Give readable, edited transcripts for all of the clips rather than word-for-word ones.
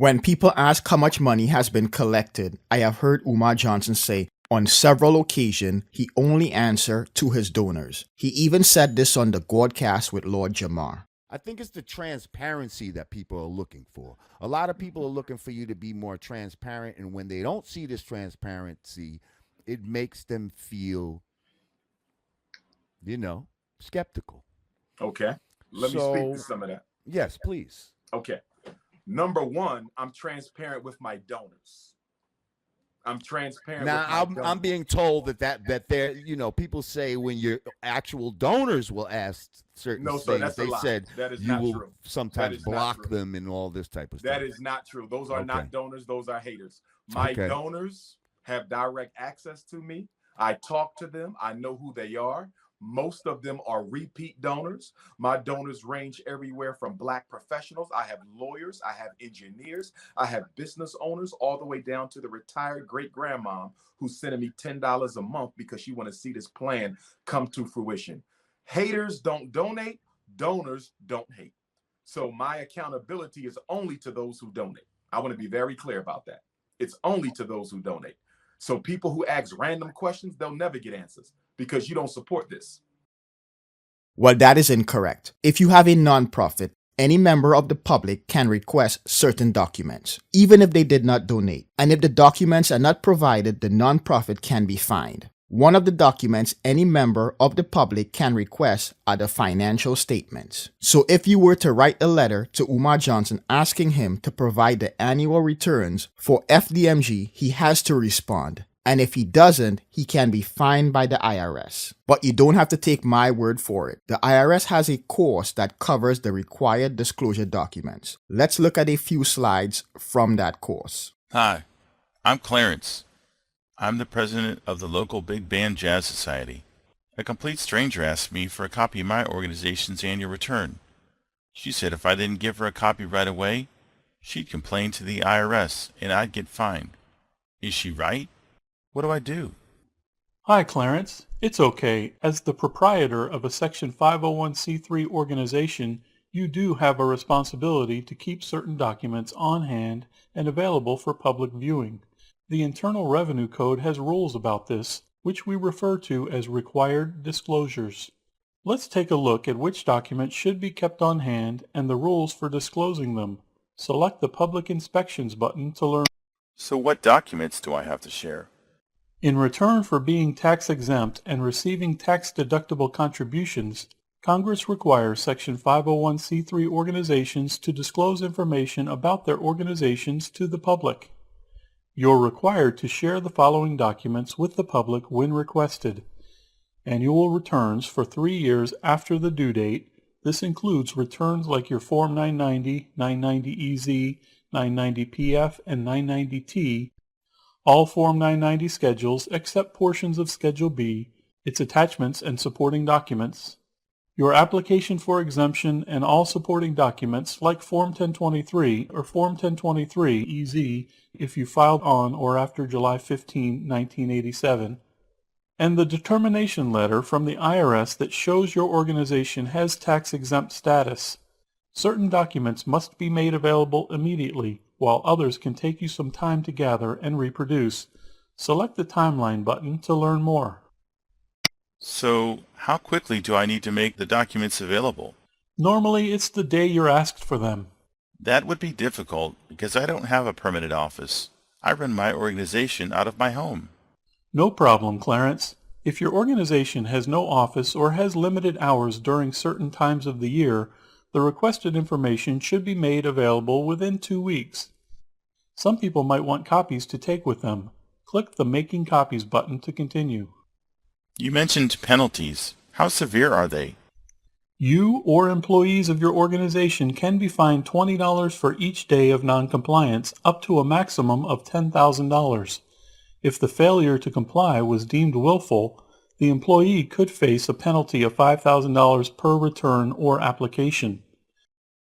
When people ask how much money has been collected, I have heard Umar Johnson say on several occasions he only answered to his donors. He even said this on the Godcast with Lord Jamar. I think it's the transparency that people are looking for. A lot of people are looking for you to be more transparent, and when they don't see this transparency, it makes them feel, skeptical. Okay. Let me speak to some of that. Yes, please. Okay. Number one, I'm transparent with my donors. I'm transparent. Now I'm being told that there, people say when your actual donors will ask certain things, they said you will sometimes block them and all this type of stuff. That is not true. Those are not donors. Those are haters. My donors have direct access to me. I talk to them. I know who they are. Most of them are repeat donors. My donors range everywhere from Black professionals. I have lawyers, I have engineers, I have business owners, all the way down to the retired great-grandmom who's sending me $10 a month because she want to see this plan come to fruition. Haters don't donate, donors don't hate. So my accountability is only to those who donate. I want to be very clear about that. It's only to those who donate. So people who ask random questions, they'll never get answers because you don't support this. Well, that is incorrect. If you have a nonprofit, any member of the public can request certain documents, even if they did not donate. And if the documents are not provided, the nonprofit can be fined. One of the documents any member of the public can request are the financial statements. So if you were to write a letter to Umar Johnson asking him to provide the annual returns for FDMG, he has to respond. And if he doesn't, he can be fined by the IRS. But you don't have to take my word for it. The IRS has a course that covers the required disclosure documents. Let's look at a few slides from that course. Hi, I'm Clarence. I'm the president of the local Big Band Jazz Society. A complete stranger asked me for a copy of my organization's annual return. She said if I didn't give her a copy right away, she'd complain to the IRS and I'd get fined. Is she right? What do I do? Hi, Clarence. It's okay. As the proprietor of a Section 501c3 organization, you do have a responsibility to keep certain documents on hand and available for public viewing. The Internal Revenue Code has rules about this, which we refer to as required disclosures. Let's take a look at which documents should be kept on hand and the rules for disclosing them. Select the Public Inspections button to learn. So what documents do I have to share? In return for being tax-exempt and receiving tax-deductible contributions, Congress requires Section 501c3 organizations to disclose information about their organizations to the public. You're required to share the following documents with the public when requested. Annual returns for 3 years after the due date. This includes returns like your Form 990, 990EZ, 990PF, and 990T, all Form 990 schedules except portions of Schedule B, its attachments and supporting documents, your application for exemption and all supporting documents like Form 1023 or Form 1023EZ if you filed on or after July 15, 1987, and the determination letter from the IRS that shows your organization has tax-exempt status. Certain documents must be made available immediately, while others can take you some time to gather and reproduce. Select the Timeline button to learn more. So, how quickly do I need to make the documents available? Normally, it's the day you're asked for them. That would be difficult because I don't have a permanent office. I run my organization out of my home. No problem, Clarence. If your organization has no office or has limited hours during certain times of the year, the requested information should be made available within 2 weeks. Some people might want copies to take with them. Click the Making Copies button to continue. You mentioned penalties. How severe are they? You or employees of your organization can be fined $20 for each day of noncompliance, up to a maximum of $10,000. If the failure to comply was deemed willful, the employee could face a penalty of $5,000 per return or application.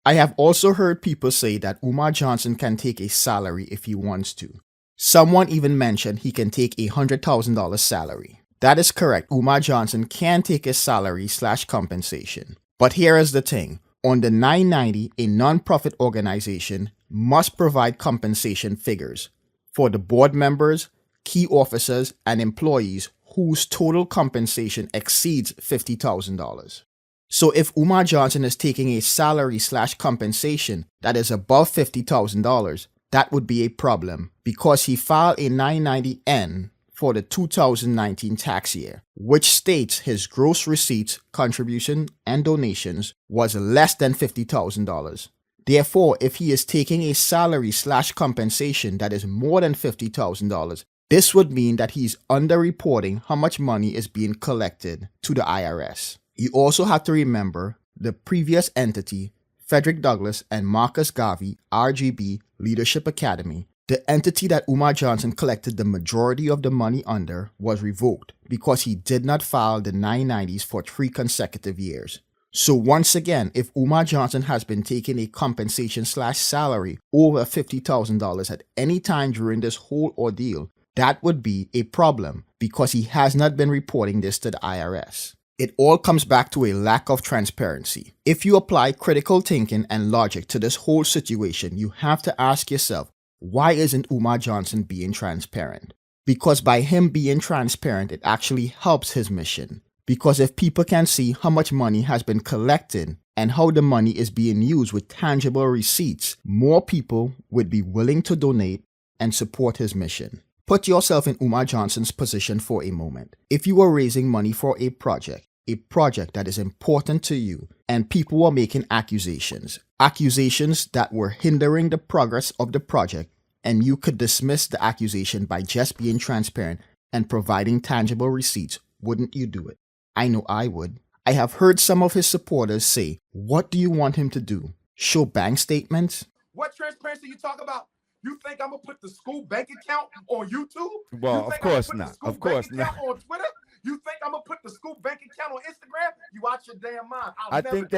I have also heard people say that Umar Johnson can take a salary if he wants to. Someone even mentioned he can take a $100,000 salary. That is correct. Umar Johnson can take a salary/compensation. But here is the thing. On the 990, a non-profit organization, must provide compensation figures for the board members, key officers, and employees whose total compensation exceeds $50,000. So if Umar Johnson is taking a salary/compensation that is above $50,000, that would be a problem because he filed a 990N for the 2019 tax year, which states his gross receipts, contribution, and donations was less than $50,000. Therefore, if he is taking a salary/compensation that is more than $50,000, this would mean that he's underreporting how much money is being collected to the IRS. You also have to remember the previous entity, Frederick Douglass and Marcus Garvey RGB Leadership Academy. The entity that Umar Johnson collected the majority of the money under was revoked because he did not file the 990s for 3 consecutive years. So once again, if Umar Johnson has been taking a compensation/salary over $50,000 at any time during this whole ordeal, that would be a problem because he has not been reporting this to the IRS. It all comes back to a lack of transparency. If you apply critical thinking and logic to this whole situation, you have to ask yourself, why isn't Umar Johnson being transparent? Because by him being transparent, it actually helps his mission. Because if people can see how much money has been collected and how the money is being used with tangible receipts, more people would be willing to donate and support his mission. Put yourself in Umar Johnson's position for a moment. If you were raising money for a project that is important to you, and people were making accusations that were hindering the progress of the project, and you could dismiss the accusation by just being transparent and providing tangible receipts, wouldn't you do it? I know I would. I have heard some of his supporters say, what do you want him to do? Show bank statements? What transparency you talk about? You think I'm going to put the school bank account on YouTube? Well, of course not. Of course not. On Twitter? You think I'm going to put the school bank account on Instagram? You watch your damn mind. I think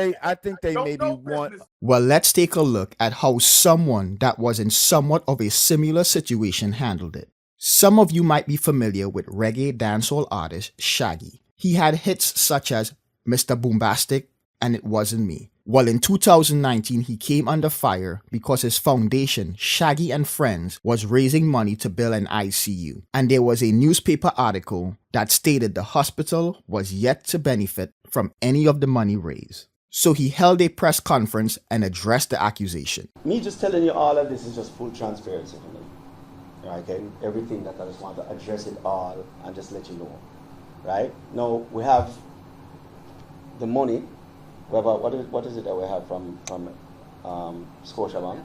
they maybe want... Well, let's take a look at how someone that was in somewhat of a similar situation handled it. Some of you might be familiar with reggae dancehall artist Shaggy. He had hits such as Mr. Boombastic and It Wasn't Me. Well, in 2019, he came under fire because his foundation, Shaggy and Friends, was raising money to build an ICU. And there was a newspaper article that stated the hospital was yet to benefit from any of the money raised. So he held a press conference and addressed the accusation. Me just telling you all of this is just full transparency for me. Right? Okay? Everything that I just want to address it all and just let you know. Right? Now, we have the money. What is it that we have from Scotiabank?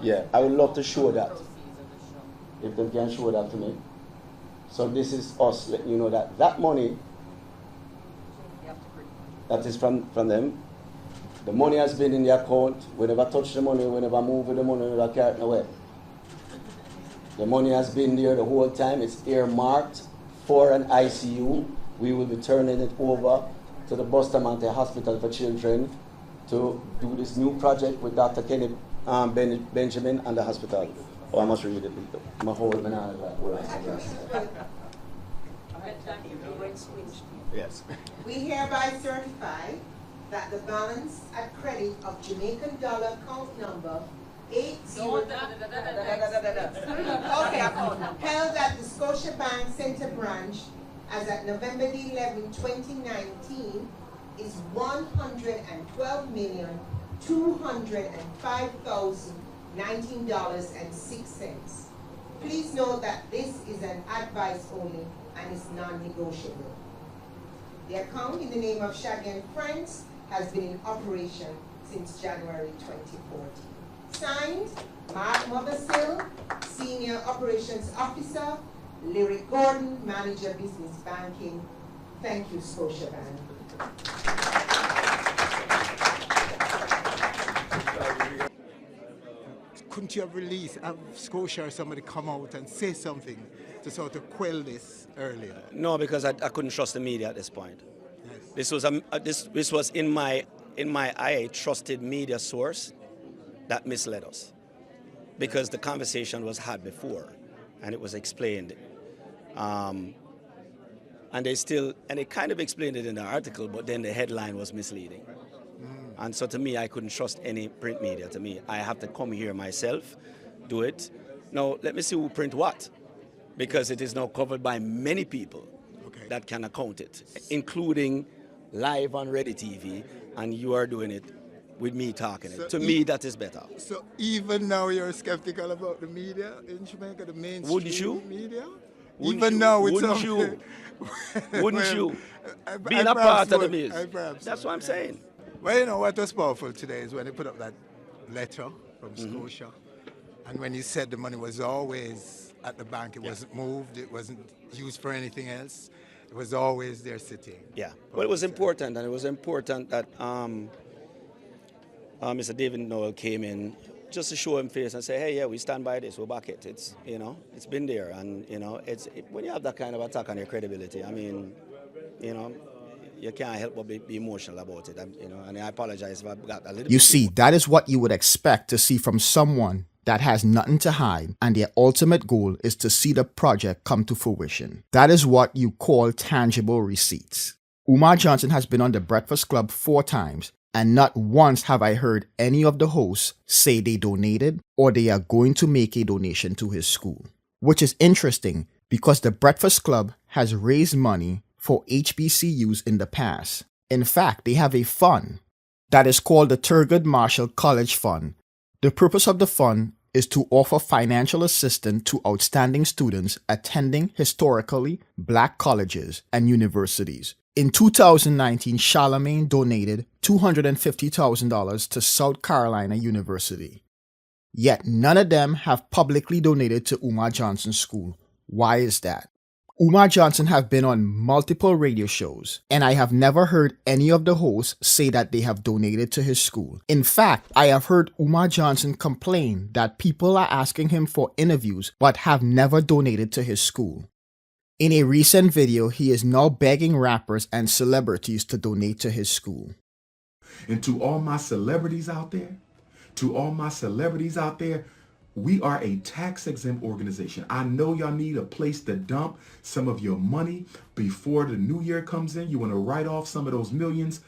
Yeah, I would love to show that. If they can show that to me. So this is us letting you know that that money that is from them. The money has been in the account. We never touch the money. We never move with the money. We never carry it away. The money has been there the whole time. It's earmarked for an ICU. We will be turning it over to the Bustamante Hospital for Children to do this new project with Dr. Kenny Benjamin and the hospital. Oh, I must read it. I'm a whole banana. Yes. We hereby certify that the balance at credit of Jamaican dollar account number 80 held at the Scotiabank Center branch as at November 11, 2019 is $112,205,019.06. Please note that this is an advice only and is non-negotiable. The account in the name of Shaggy and Friends has been in operation since January 2014. Signed, Mark Mothersill, Senior Operations Officer, Lyric Gordon, Manager Business Banking. Thank you, Scotiabank. Couldn't you have released Scotia or somebody come out and say something to sort of quell this earlier? No, because I couldn't trust the media at this point. Yes. This was in my eye trusted media source that misled us, because the conversation was had before and it was explained. And they kind of explained it in the article, but then the headline was misleading. And so to me, I couldn't trust any print media. To me, I have to come here myself, do it. Now, let me see who print what, because it is now covered by many people that can account it, including live on Ready TV, and you are doing it with me talking it. To me, that is better. So even now you're skeptical about the media in Jamaica, the mainstream media? Even now it's Wouldn't you? Wouldn't you? Being a part of the music. That's what I'm saying. Well, you know what was powerful today is when they put up that letter from Scotia, and when you said the money was always at the bank, it wasn't moved, it wasn't used for anything else, it was always there sitting. Yeah. Well, it was important, and it was important that Mr. David Noel came in just to show him face and say, hey, yeah, we stand by this, we'll back it. It's, you know, it's been there, and, you know, when you have that kind of attack on your credibility, I mean, you know, you can't help but be emotional about it, you know, and I apologize if I got a little bit. You see, that is what you would expect to see from someone that has nothing to hide, and their ultimate goal is to see the project come to fruition. That is what you call tangible receipts. Umar Johnson has been on the Breakfast Club 4 times, and not once have I heard any of the hosts say they donated or they are going to make a donation to his school. Which is interesting because the Breakfast Club has raised money for HBCUs in the past. In fact, they have a fund that is called the Thurgood Marshall College Fund. The purpose of the fund is to offer financial assistance to outstanding students attending historically black colleges and universities. In 2019, Charlemagne donated $250,000 to South Carolina University. Yet none of them have publicly donated to Umar Johnson's school. Why is that? Umar Johnson have been on multiple radio shows, and I have never heard any of the hosts say that they have donated to his school. In fact, I have heard Umar Johnson complain that people are asking him for interviews but have never donated to his school. In a recent video, he is now begging rappers and celebrities to donate to his school. And to all my celebrities out there, we are a tax-exempt organization. I know y'all need a place to dump some of your money before the new year comes in. You want to write off some of those millions.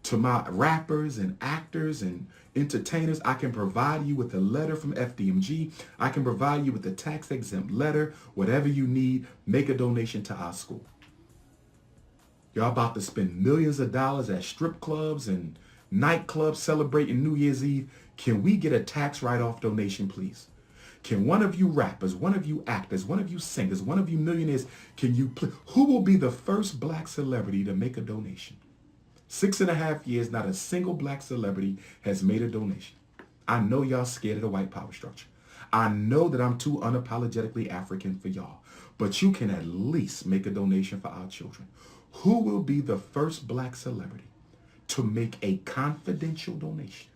To my rappers and actors and entertainers, I can provide you with a letter from FDMG. I can provide you with a tax-exempt letter. Whatever you need, make a donation to our school. Y'all about to spend millions of dollars at strip clubs and nightclubs celebrating New Year's Eve. Can we get a tax write-off donation, please? Can one of you rappers, one of you actors, one of you singers, one of you millionaires, who will be the first black celebrity to make a donation? 6.5 years, not a single black celebrity has made a donation. I know y'all scared of the white power structure. I know that I'm too unapologetically African for y'all, but you can at least make a donation for our children. Who will be the first black celebrity to make a confidential donation?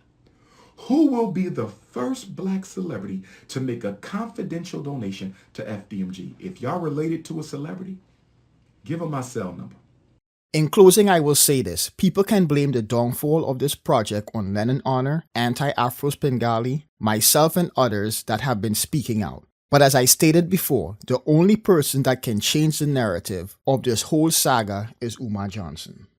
Who will be the first black celebrity to make a confidential donation to FDMG? If y'all related to a celebrity, give them my cell number. In closing, I will say this. People can blame the downfall of this project on Lennon Honor, Anti-Afros Bengali, myself and others that have been speaking out. But as I stated before, the only person that can change the narrative of this whole saga is Umar Johnson.